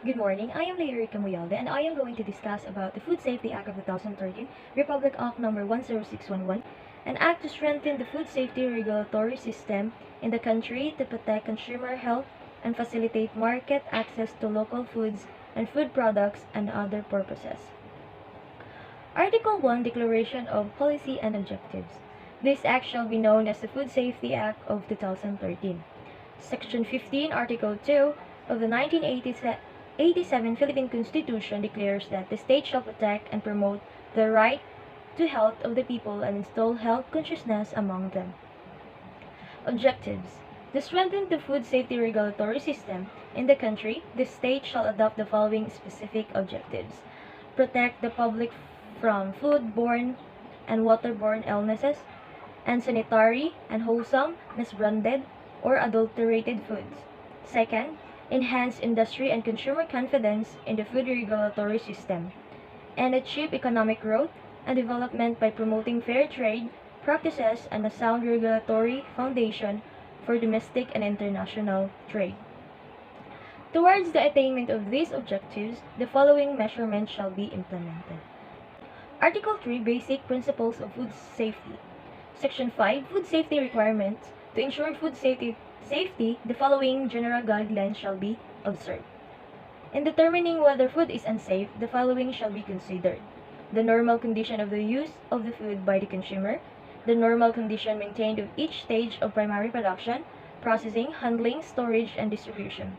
Good morning. I am Cathy Muyalde, and I am going to discuss about the Food Safety Act of 2013, Republic Act Number 10611, an act to strengthen the food safety regulatory system in the country to protect consumer health and facilitate market access to local foods and food products and other purposes. Article 1 Declaration of Policy and Objectives. This act shall be known as the Food Safety Act of 2013. Section 15, Article 2 of the 1987 Philippine Constitution declares that the state shall protect and promote the right to health of the people and instill health consciousness among them. Objectives. To strengthen the food safety regulatory system in the country, the state shall adopt the following specific objectives. Protect the public from food-borne and waterborne illnesses, and sanitary and wholesome, misbranded, or adulterated foods. Second, enhance industry and consumer confidence in the food regulatory system, and achieve economic growth and development by promoting fair trade practices and a sound regulatory foundation for domestic and international trade. Towards the attainment of these objectives, the following measurements shall be implemented. Article 3 Basic Principles of Food Safety. Section 5 Food Safety Requirements. To ensure food safety, the following general guidelines shall be observed. In determining whether food is unsafe, the following shall be considered. The normal condition of the use of the food by the consumer, the normal condition maintained of each stage of primary production, processing, handling, storage, and distribution.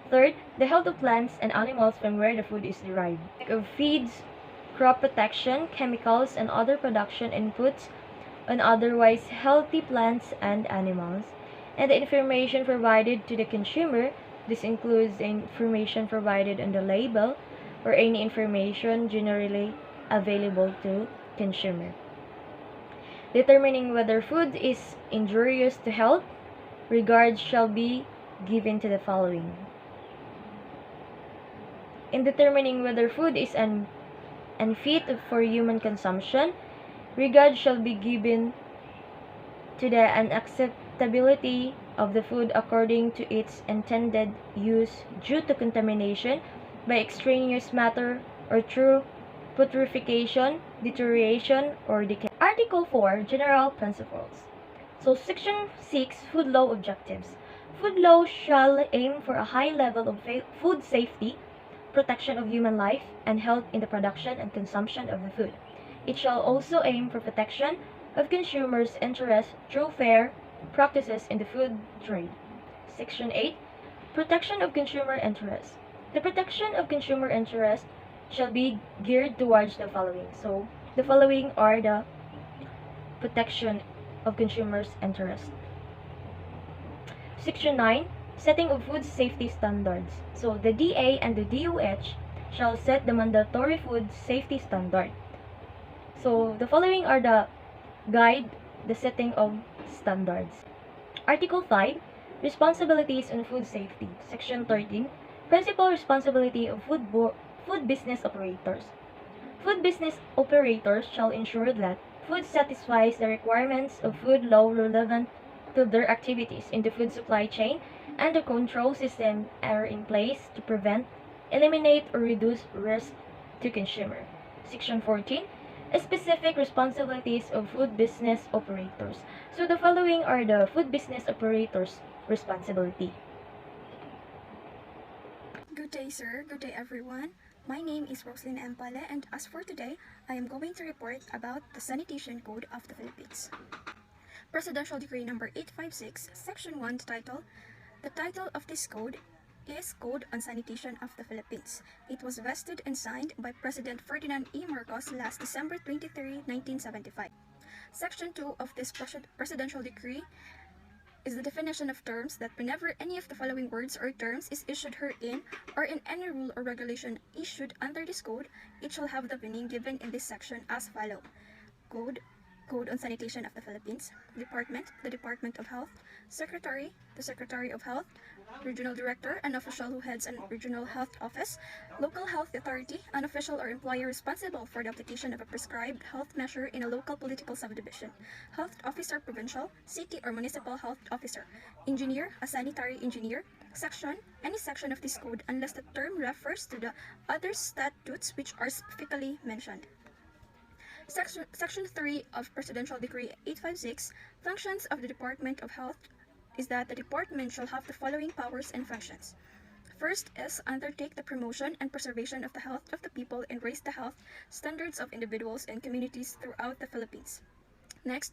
Third, the health of plants and animals from where the food is derived. Of feeds, crop protection, chemicals, and other production inputs on otherwise healthy plants and animals, and the information provided to the consumer. This includes the information provided on the label or any information generally available to consumer. Determining whether food is injurious to health, regard shall be given to the following. In determining whether food is unfit for human consumption, regard shall be given to the unacceptability of the food according to its intended use due to contamination by extraneous matter or through putrefaction, deterioration, or decay. Article 4 General Principles. So Section 6 Food Law Objectives. Food law shall aim for a high level of food safety, protection of human life and health in the production and consumption of the food. It shall also aim for protection of consumers' interests through fair practices in the food trade. Section 8 Protection of consumer interests. The protection of consumer interests shall be geared towards the following. So, the following are the protection of consumers' interests. Section 9 Setting of food safety standards. So, the DA and the DOH shall set the mandatory food safety standard. So, the following are the guide the setting of standards. Article 5 Responsibilities on food safety. Section 13 Principal responsibility of food business operators. Food business operators shall ensure that food satisfies the requirements of food law relevant to their activities in the food supply chain, and the control system are in place to prevent, eliminate, or reduce risk to consumer. Section 14 Specific responsibilities of food business operators. So the following are the food business operators' responsibility. Good day, sir. Good day, everyone. My name is Roselyn, and as for today, I am going to report about the Sanitation Code of the Philippines. Presidential Decree Number 856, Section 1, title. The title of this code is Code on Sanitation of the Philippines. It was vested and signed by President Ferdinand E. Marcos last December 23, 1975. Section 2 of this presidential decree is the definition of terms that whenever any of the following words or terms is issued herein or in any rule or regulation issued under this code, it shall have the meaning given in this section as follows. Code Code on Sanitation of the Philippines. Department, the Department of Health. Secretary, the Secretary of Health. Regional Director, an official who heads a regional health office. Local Health Authority, an official or employee responsible for the application of a prescribed health measure in a local political subdivision. Health Officer Provincial, City or Municipal Health Officer. Engineer, a sanitary engineer. Section, any section of this code unless the term refers to the other statutes which are specifically mentioned. Section 3 of Presidential Decree 856, functions of the Department of Health is that the department shall have the following powers and functions. First is undertake the promotion and preservation of the health of the people and raise the health standards of individuals and communities throughout the Philippines. Next,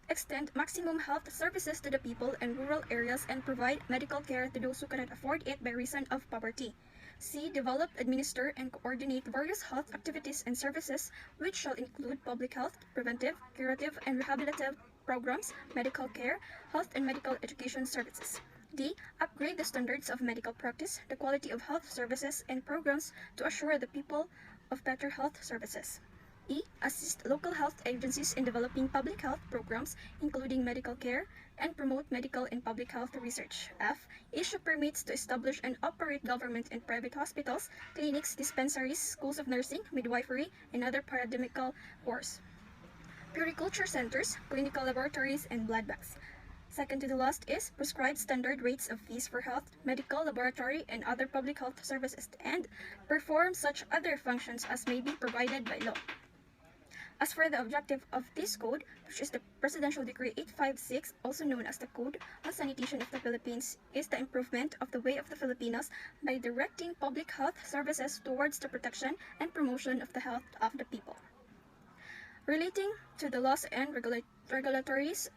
extend maximum health services to the people in rural areas and provide medical care to those who cannot afford it by reason of poverty. C. Develop, administer, and coordinate various health activities and services which shall include public health, preventive, curative, and rehabilitative programs, medical care, health and medical education services. D. Upgrade the standards of medical practice, the quality of health services and programs to assure the people of better health services. E. Assist local health agencies in developing public health programs, including medical care, and promote medical and public health research. F. Issue permits to establish and operate government and private hospitals, clinics, dispensaries, schools of nursing, midwifery, and other paramedical courses. Puriculture centers, clinical laboratories, and blood banks. Second to the last is prescribe standard rates of fees for health, medical, laboratory, and other public health services, and perform such other functions as may be provided by law. As for the objective of this code, which is the Presidential Decree 856, also known as the Code on Sanitation of the Philippines, is the improvement of the way of the Filipinos by directing public health services towards the protection and promotion of the health of the people. Relating to the laws and regulatories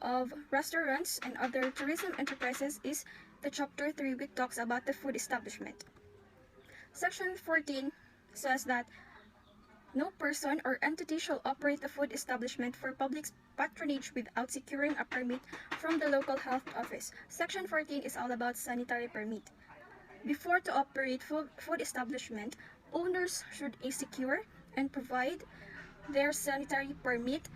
of restaurants and other tourism enterprises is the Chapter 3, which talks about the food establishment. Section 14 says that no person or entity shall operate a food establishment for public patronage without securing a permit from the local health office. Section 14 is all about sanitary permit. Before to operate food establishment, owners should secure and provide their sanitary permit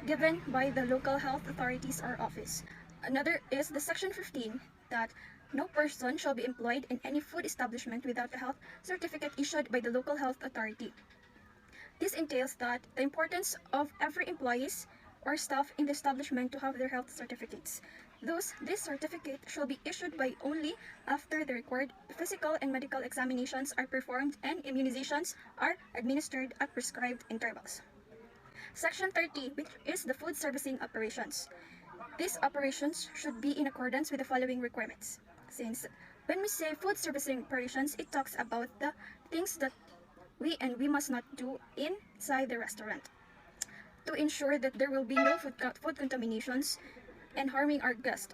given by the local health authorities or office. Another is the Section 15 that no person shall be employed in any food establishment without a health certificate issued by the local health authority. This entails that the importance of every employee or staff in the establishment to have their health certificates. Thus, this certificate shall be issued by only after the required physical and medical examinations are performed and immunizations are administered at prescribed intervals. Section 30, which is the food servicing operations. These operations should be in accordance with the following requirements. Since when we say food servicing operations, it talks about the things that we must not do inside the restaurant to ensure that there will be no food contaminations and harming our guests.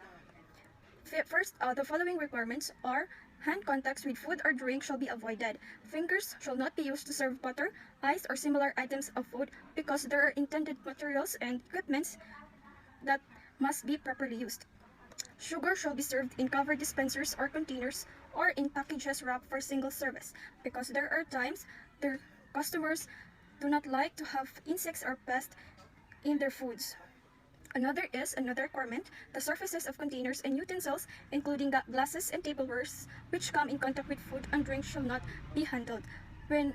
First, the following requirements are hand contacts with food or drink shall be avoided. Fingers shall not be used to serve butter, ice, or similar items of food because there are intended materials and equipments that must be properly used. Sugar shall be served in covered dispensers or containers or in packages wrapped for single service because there are times their customers do not like to have insects or pests in their foods. Another requirement, the surfaces of containers and utensils, including glasses and tableware, which come in contact with food and drink shall not be handled. When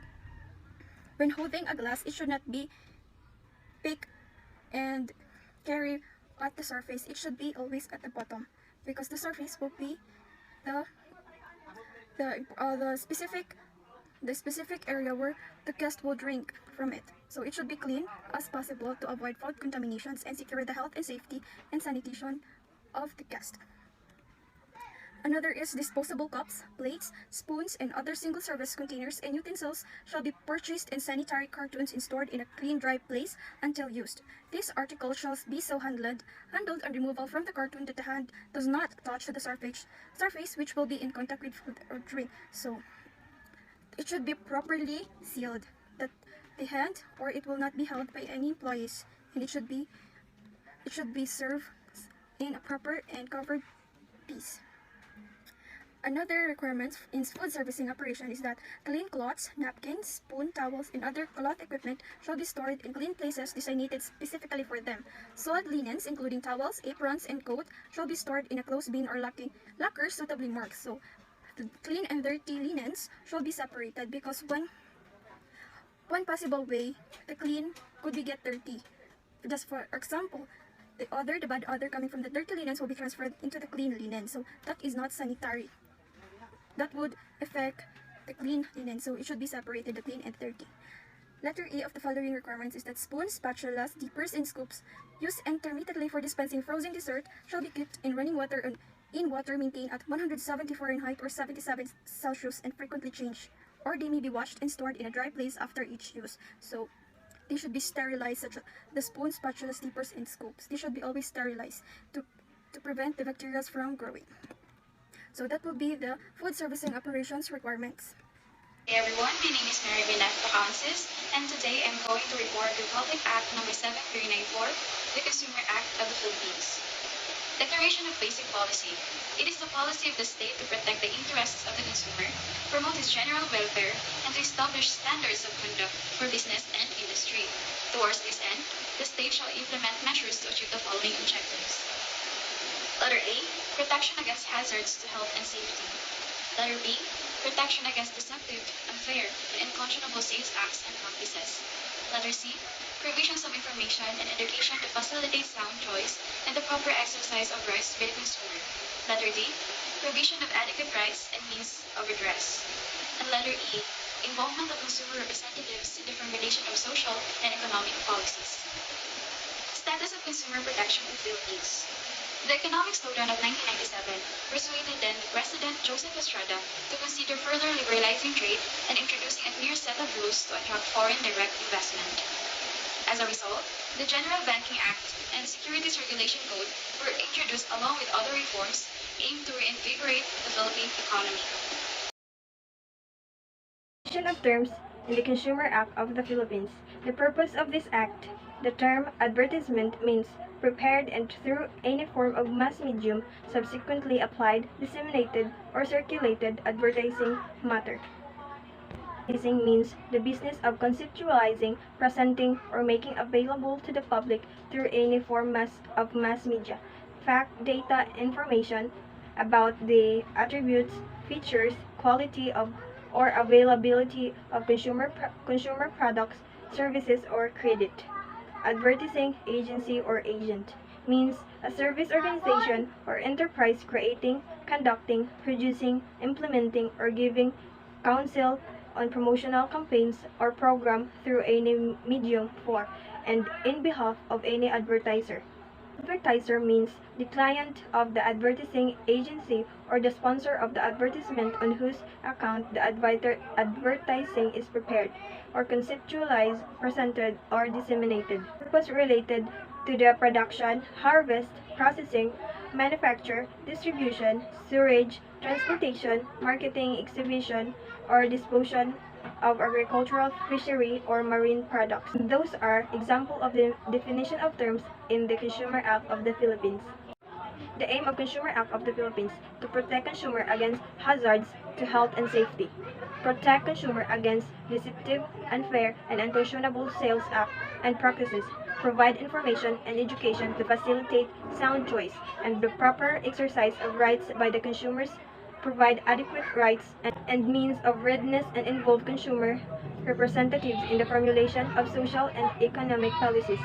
holding a glass, it should not be picked and carried at the surface. It should be always at the bottom because the surface will be the specific area where the guest will drink from it. So it should be clean as possible to avoid food contaminations and secure the health and safety and sanitation of the guest. Another is disposable cups, plates, spoons, and other single-service containers and utensils shall be purchased in sanitary cartons and stored in a clean, dry place until used. This article shall be so handled and removal from the carton that the hand does not touch the surface which will be in contact with food or drink. So it should be properly sealed, that the hand or it will not be held by any employees, and it should be served in a proper and covered piece. Another requirement in food servicing operation is that clean cloths, napkins, spoon, towels, and other cloth equipment shall be stored in clean places designated specifically for them. Soiled linens, including towels, aprons, and coat, shall be stored in a closed bin or lockers suitably marked. So, the clean and dirty linens shall be separated because one possible way the clean could be get dirty. Just for example, the bad odor coming from the dirty linens will be transferred into the clean linen. So that is not sanitary. That would affect the clean linen, so it should be separated, the clean and dirty. Letter E of the following requirements is that spoons, spatulas, dippers, and scoops used intermittently for dispensing frozen dessert shall be kept in running water and in water maintained at 170 Fahrenheit or 77 Celsius and frequently changed, or they may be washed and stored in a dry place after each use. So they should be sterilized, such as the spoons, spatulas, dippers, and scoops. They should be always sterilized to prevent the bacteria from growing. So that will be the food servicing operations requirements. Hey everyone, my name is Maryvin of Pacaoncis, and today I'm going to report Republic Act number 7394, the Consumer Act of the Philippines. Declaration of Basic Policy. It is the policy of the state to protect the interests of the consumer, promote its general welfare, and to establish standards of conduct for business and industry. Towards this end, the state shall implement measures to achieve the following objectives. Letter A. Protection against hazards to health and safety. Letter B. Protection against deceptive, unfair, and unconscionable sales acts and practices. Letter C. Provisions of information and education to facilitate sound choice and the proper exercise of rights by the consumer. Letter D. Provision of adequate rights and means of redress. And letter E. Involvement of consumer representatives in the formulation of social and economic policies. Status of consumer protection in the Philippines. The economic slowdown of 1997 persuaded then President Joseph Estrada to consider further liberalizing trade and introducing a clear set of rules to attract foreign direct investment. As a result, the General Banking Act and the Securities Regulation Code were introduced along with other reforms aimed to reinvigorate the Philippine economy. Of terms in the Consumer Act of the Philippines. The purpose of this act, the term advertisement means prepared and through any form of mass medium subsequently applied, disseminated, or circulated advertising matter. Advertising means the business of conceptualizing, presenting, or making available to the public through any form of mass media, fact, data, information about the attributes, features, quality of or availability of consumer products, services, or credit. Advertising agency or agent means a service organization or enterprise creating, conducting, producing, implementing, or giving counsel on promotional campaigns or program through any medium for and in behalf of any advertiser. Advertiser means the client of the advertising agency or the sponsor of the advertisement on whose account the advertising is prepared or conceptualized, presented, or disseminated. Purpose related to the production, harvest, processing, manufacture, distribution, storage, transportation, marketing, exhibition, or disposition of agricultural, fishery, or marine products. Those are examples of the definition of terms in the Consumer Act of the Philippines. The aim of Consumer Act of the Philippines to protect consumer against hazards to health and safety. Protect consumer against deceptive, unfair, and unconscionable sales act and practices. Provide information and education to facilitate sound choice and the proper exercise of rights by the consumers. Provide adequate rights and means of readiness and involve consumer representatives in the formulation of social and economic policies.